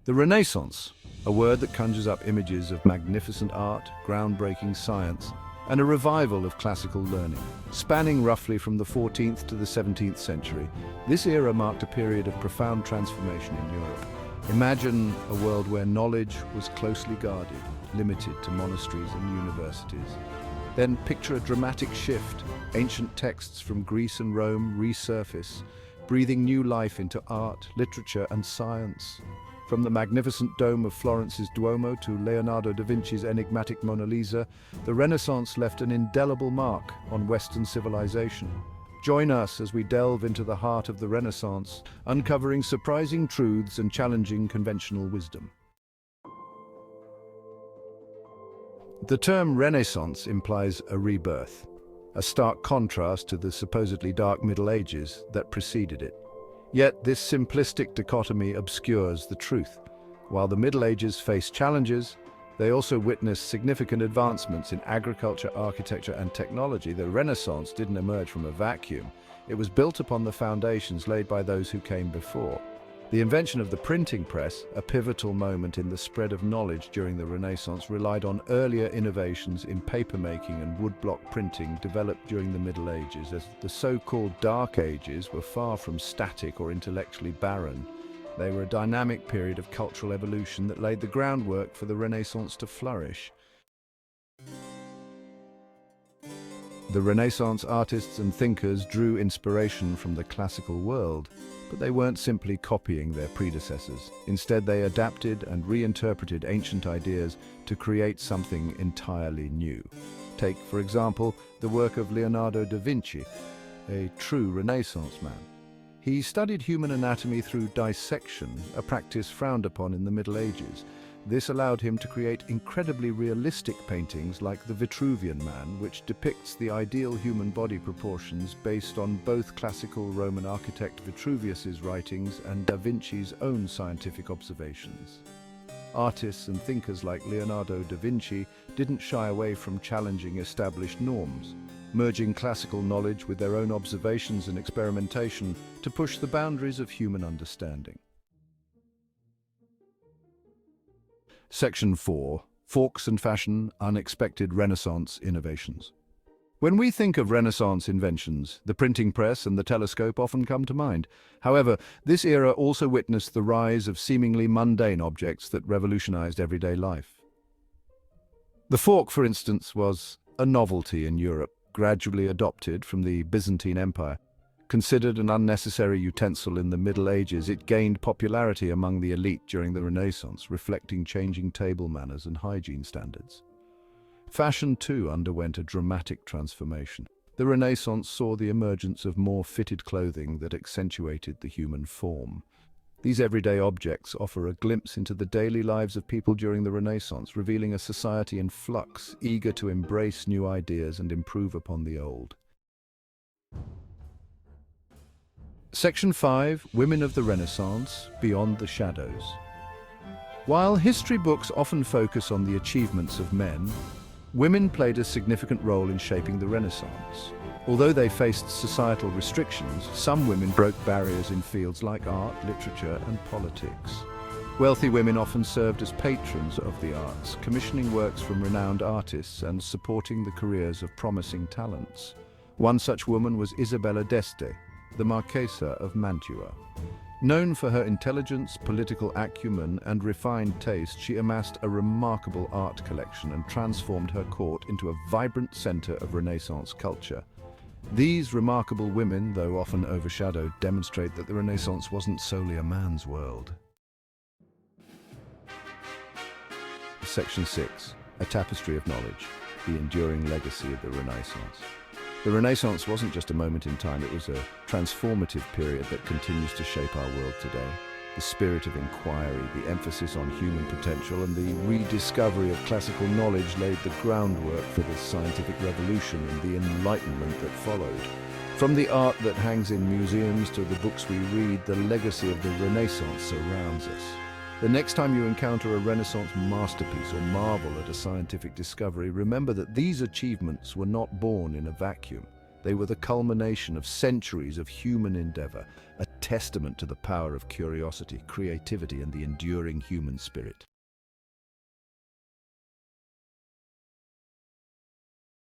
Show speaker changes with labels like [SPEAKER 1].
[SPEAKER 1] The Renaissance, a word that conjures up images of magnificent art, groundbreaking science, and a revival of classical learning. Spanning roughly from the 14th to the 17th century, this era marked a period of profound transformation in Europe. Imagine a world where knowledge was closely guarded, limited to monasteries and universities. Then picture a dramatic shift. Ancient texts from Greece and Rome resurface, breathing new life into art, literature, and science. From the magnificent dome of Florence's Duomo to Leonardo da Vinci's enigmatic Mona Lisa, the Renaissance left an indelible mark on Western civilization. Join us as we delve into the heart of the Renaissance, uncovering surprising truths and challenging conventional wisdom. The term Renaissance implies a rebirth, a stark contrast to the supposedly dark Middle Ages that preceded it. Yet this simplistic dichotomy obscures the truth. While the Middle Ages faced challenges, they also witnessed significant advancements in agriculture, architecture, and technology. The Renaissance didn't emerge from a vacuum. It was built upon the foundations laid by those who came before. The invention of the printing press, a pivotal moment in the spread of knowledge during the Renaissance, relied on earlier innovations in papermaking and woodblock printing developed during the Middle Ages, as the so-called Dark Ages were far from static or intellectually barren. They were a dynamic period of cultural evolution that laid the groundwork for the Renaissance to flourish. The Renaissance artists and thinkers drew inspiration from the classical world, but they weren't simply copying their predecessors. Instead, they adapted and reinterpreted ancient ideas to create something entirely new. Take, for example, the work of Leonardo da Vinci, a true Renaissance man. He studied human anatomy through dissection, a practice frowned upon in the Middle Ages. This allowed him to create incredibly realistic paintings like the Vitruvian Man, which depicts the ideal human body proportions based on both classical Roman architect Vitruvius's writings and da Vinci's own scientific observations. Artists and thinkers like Leonardo da Vinci didn't shy away from challenging established norms, merging classical knowledge with their own observations and experimentation to push the boundaries of human understanding. Section 4. Forks and Fashion, Unexpected Renaissance Innovations. When we think of Renaissance inventions, the printing press and the telescope often come to mind. However, this era also witnessed the rise of seemingly mundane objects that revolutionized everyday life. The fork, for instance, was a novelty in Europe, gradually adopted from the Byzantine Empire. Considered an unnecessary utensil in the Middle Ages, it gained popularity among the elite during the Renaissance, reflecting changing table manners and hygiene standards. Fashion, too, underwent a dramatic transformation. The Renaissance saw the emergence of more fitted clothing that accentuated the human form. These everyday objects offer a glimpse into the daily lives of people during the Renaissance, revealing a society in flux, eager to embrace new ideas and improve upon the old. Section 5. Women of the Renaissance, Beyond the Shadows. While history books often focus on the achievements of men, women played a significant role in shaping the Renaissance. Although they faced societal restrictions, some women broke barriers in fields like art, literature, and politics. Wealthy women often served as patrons of the arts, commissioning works from renowned artists and supporting the careers of promising talents. One such woman was Isabella d'Este, the Marquesa of Mantua. Known for her intelligence, political acumen, and refined taste, she amassed a remarkable art collection and transformed her court into a vibrant center of Renaissance culture. These remarkable women, though often overshadowed, demonstrate that the Renaissance wasn't solely a man's world. Section 6. A Tapestry of Knowledge, the Enduring Legacy of the Renaissance. The Renaissance wasn't just a moment in time, it was a transformative period that continues to shape our world today. The spirit of inquiry, the emphasis on human potential, and the rediscovery of classical knowledge laid the groundwork for the scientific revolution and the enlightenment that followed. From the art that hangs in museums to the books we read, the legacy of the Renaissance surrounds us. The next time you encounter a Renaissance masterpiece or marvel at a scientific discovery, remember that these achievements were not born in a vacuum. They were the culmination of centuries of human endeavor, a testament to the power of curiosity, creativity, and the enduring human spirit.